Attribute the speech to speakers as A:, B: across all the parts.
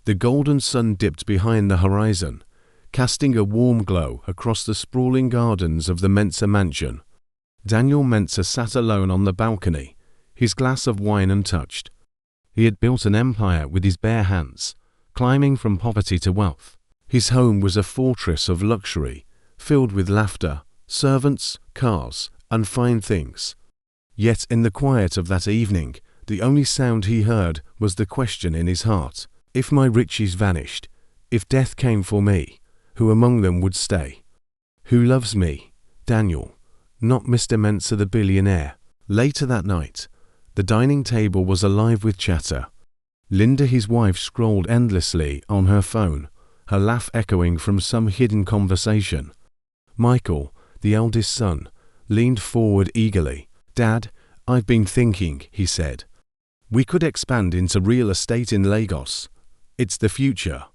A: The golden sun dipped behind the horizon, casting a warm glow across the sprawling gardens of the Mensah mansion. Daniel Mensah sat alone on the balcony, his glass of wine untouched. He had built an empire with his bare hands, climbing from poverty to wealth. His home was a fortress of luxury, filled with laughter, servants, cars, and fine things. Yet in the quiet of that evening, the only sound he heard was the question in his heart: if my riches vanished, if death came for me, who among them would stay? Who loves me? Daniel, not Mr. Mensah the billionaire. Later that night, the dining table was alive with chatter. Linda, his wife, scrolled endlessly on her phone, her laugh echoing from some hidden conversation. Michael, the eldest son, leaned forward eagerly. "Dad, I've been thinking," he said. "We could expand into real estate in Lagos. It's the future.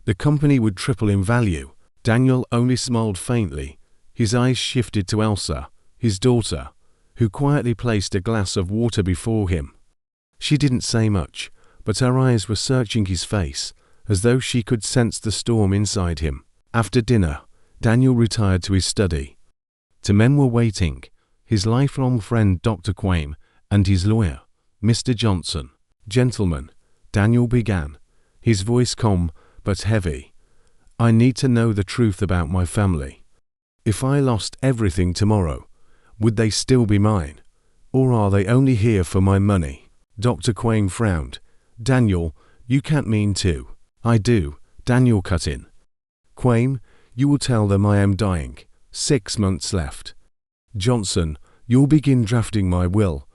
A: The company would triple in value." Daniel only smiled faintly. His eyes shifted to Elsa, his daughter, who quietly placed a glass of water before him. She didn't say much, but her eyes were searching his face, as though she could sense the storm inside him. After dinner, Daniel retired to his study. Two men were waiting: his lifelong friend Dr. Quaim and his lawyer, Mr. Johnson. "Gentlemen," Daniel began, his voice calm but heavy, "I need to know the truth about my family. If I lost everything tomorrow, would they still be mine? Or are they only here for my money?" Dr. Quaim frowned. "Daniel, you can't mean to." "I do," Daniel cut in. "Quaim, you will tell them I am dying. 6 months left. Johnson, you'll begin drafting my will.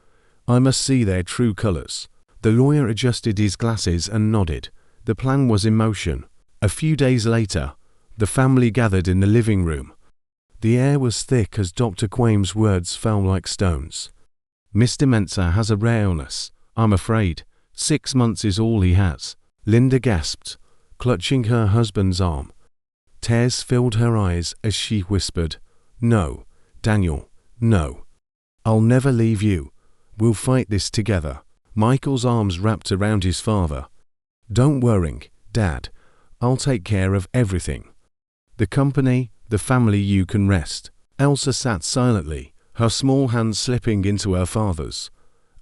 A: I must see their true colors." The lawyer adjusted his glasses and nodded. The plan was in motion. A few days later, the family gathered in the living room. The air was thick as Dr. Quaim's words fell like stones. "Mr. Mensah has a rare illness, I'm afraid. 6 months is all he has." Linda gasped, clutching her husband's arm. Tears filled her eyes as she whispered, "No, Daniel, no. I'll never leave you. We'll fight this together." Michael's arms wrapped around his father. "Don't worry, Dad. I'll take care of everything. The company, the family, you can rest." Elsa sat silently, her small hands slipping into her father's.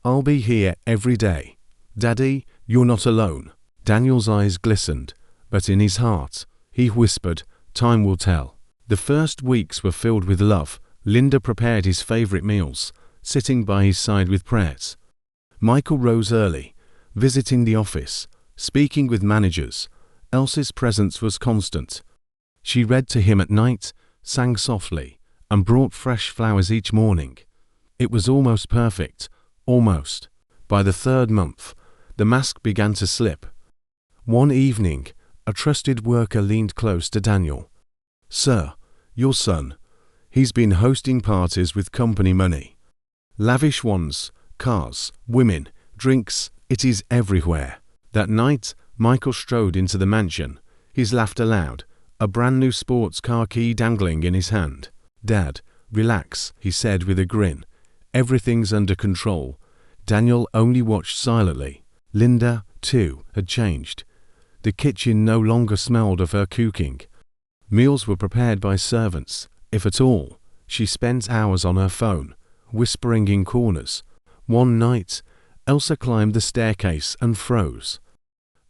A: "I'll be here every day. Daddy, you're not alone." Daniel's eyes glistened, but in his heart, he whispered, "Time will tell." The first weeks were filled with love. Linda prepared his favorite meals, sitting by his side with prayers. Michael rose early, visiting the office, speaking with managers. Elsa's presence was constant. She read to him at night, sang softly, and brought fresh flowers each morning. It was almost perfect, almost. By the 3rd month, the mask began to slip. One evening, a trusted worker leaned close to Daniel. "Sir, your son, he's been hosting parties with company money. Lavish ones, cars, women, drinks, it is everywhere." That night, Michael strode into the mansion, his laughter loud, a brand new sports car key dangling in his hand. "Dad, relax," he said with a grin. "Everything's under control." Daniel only watched silently. Linda, too, had changed. The kitchen no longer smelled of her cooking. Meals were prepared by servants, if at all. She spent hours on her phone, whispering in corners. One night, Elsa climbed the staircase and froze.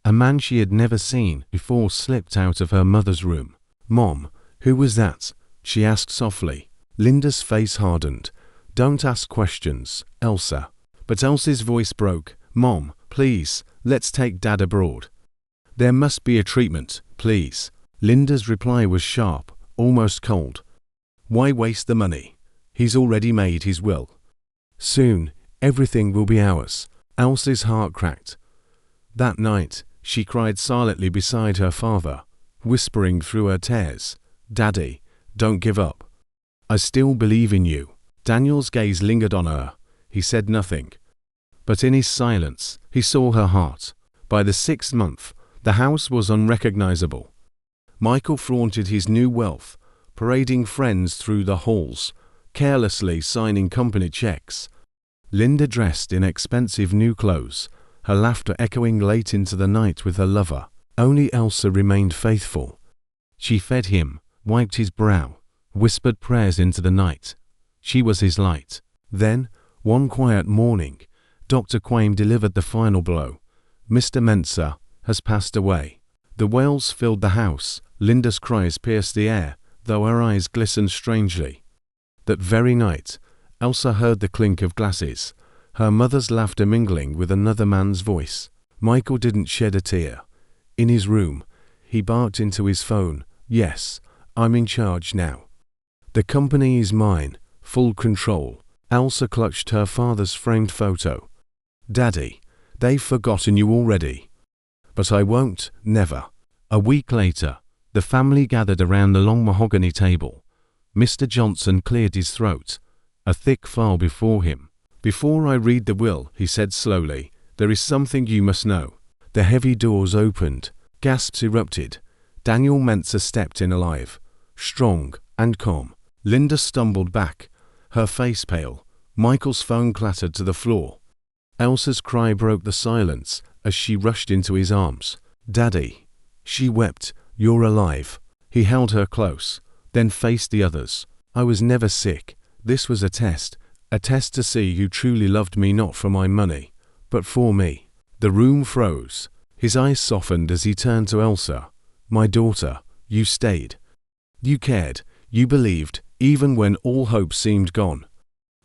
A: A man she had never seen before slipped out of her mother's room. "Mom, who was that?" she asked softly. Linda's face hardened. "Don't ask questions, Elsa." But Elsa's voice broke. "Mom, please, let's take Dad abroad. There must be a treatment, please." Linda's reply was sharp, almost cold. "Why waste the money? He's already made his will. Soon, everything will be ours." Elsa's heart cracked. That night, she cried silently beside her father, whispering through her tears, "Daddy, don't give up. I still believe in you." Daniel's gaze lingered on her. He said nothing. But in his silence, he saw her heart. By the 6th month, the house was unrecognizable. Michael flaunted his new wealth, parading friends through the halls, carelessly signing company checks. Linda dressed in expensive new clothes, her laughter echoing late into the night with her lover. Only Elsa remained faithful. She fed him, wiped his brow, whispered prayers into the night. She was his light. Then, one quiet morning, Dr. Quaim delivered the final blow. Mr. Mensah has passed away. The wails filled the house. Linda's cries pierced the air, though her eyes glistened strangely. That very night, Elsa heard the clink of glasses, her mother's laughter mingling with another man's voice. Michael didn't shed a tear. In his room, he barked into his phone, "Yes, I'm in charge now. The company is mine, full control." Elsa clutched her father's framed photo. "Daddy, they've forgotten you already." "But I won't, never." A week later, the family gathered around the long mahogany table. Mr. Johnson cleared his throat, a thick file before him. "Before I read the will," he said slowly, "there is something you must know." The heavy doors opened. Gasps erupted. Daniel Mensah stepped in alive, strong and calm. Linda stumbled back, her face pale. Michael's phone clattered to the floor. Elsa's cry broke the silence as she rushed into his arms. "Daddy," she wept, "you're alive." He held her close, then faced the others. "I was never sick. This was a test to see you truly loved me, not for my money, but for me." The room froze. His eyes softened as he turned to Elsa. "My daughter, you stayed. You cared, you believed, even when all hope seemed gone.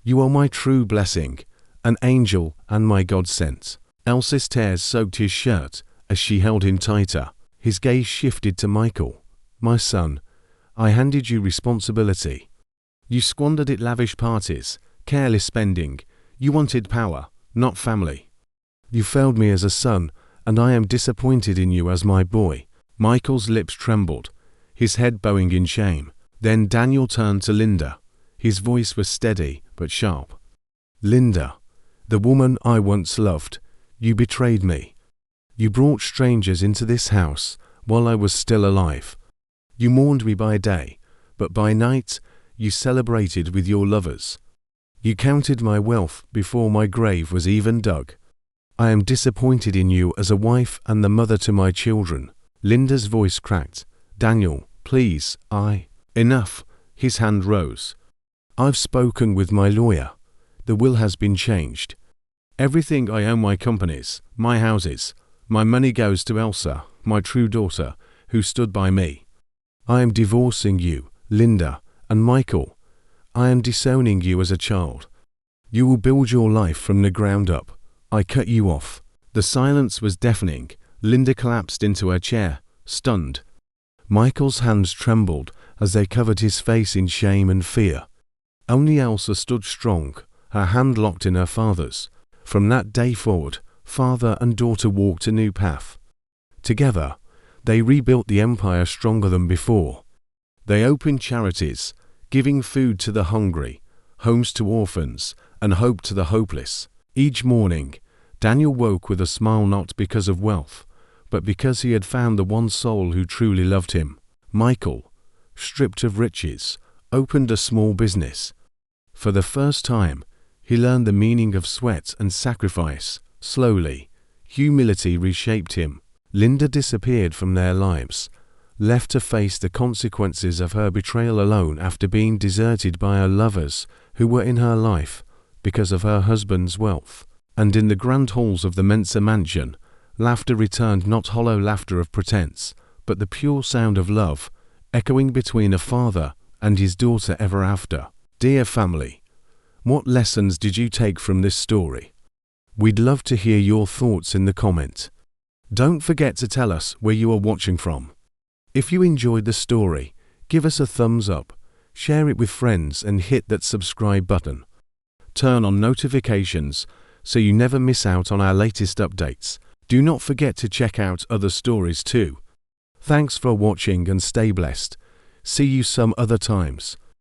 A: You are my true blessing, an angel and my God sent." Elsa's tears soaked his shirt as she held him tighter. His gaze shifted to Michael. "My son, I handed you responsibility. You squandered it, lavish parties, careless spending. You wanted power, not family. You failed me as a son, and I am disappointed in you as my boy." Michael's lips trembled, his head bowing in shame. Then Daniel turned to Linda. His voice was steady but sharp. "Linda, the woman I once loved, you betrayed me. You brought strangers into this house while I was still alive. You mourned me by day, but by night you celebrated with your lovers. You counted my wealth before my grave was even dug. I am disappointed in you as a wife and the mother to my children." Linda's voice cracked. "Daniel, please, Enough." His hand rose. "I've spoken with my lawyer. The will has been changed. Everything I own, my companies, my houses, my money goes to Elsa, my true daughter, who stood by me. I am divorcing you, Linda, and Michael. I am disowning you as a child. You will build your life from the ground up. I cut you off." The silence was deafening. Linda collapsed into her chair, stunned. Michael's hands trembled as they covered his face in shame and fear. Only Elsa stood strong, her hand locked in her father's. From that day forward, father and daughter walked a new path. Together, they rebuilt the empire stronger than before. They opened charities, giving food to the hungry, homes to orphans, and hope to the hopeless. Each morning, Daniel woke with a smile, not because of wealth, but because he had found the one soul who truly loved him. Michael, stripped of riches, opened a small business. For the first time, he learned the meaning of sweat and sacrifice. Slowly, humility reshaped him. Linda disappeared from their lives, left to face the consequences of her betrayal alone after being deserted by her lovers who were in her life because of her husband's wealth. And in the grand halls of the Mensah mansion, laughter returned, not hollow laughter of pretense, but the pure sound of love, echoing between a father and his daughter ever after. Dear family, what lessons did you take from this story? We'd love to hear your thoughts in the comment. Don't forget to tell us where you are watching from. If you enjoyed the story, give us a thumbs up, share it with friends, and hit that subscribe button. Turn on notifications so you never miss out on our latest updates. Do not forget to check out other stories too. Thanks for watching and stay blessed. See you some other times.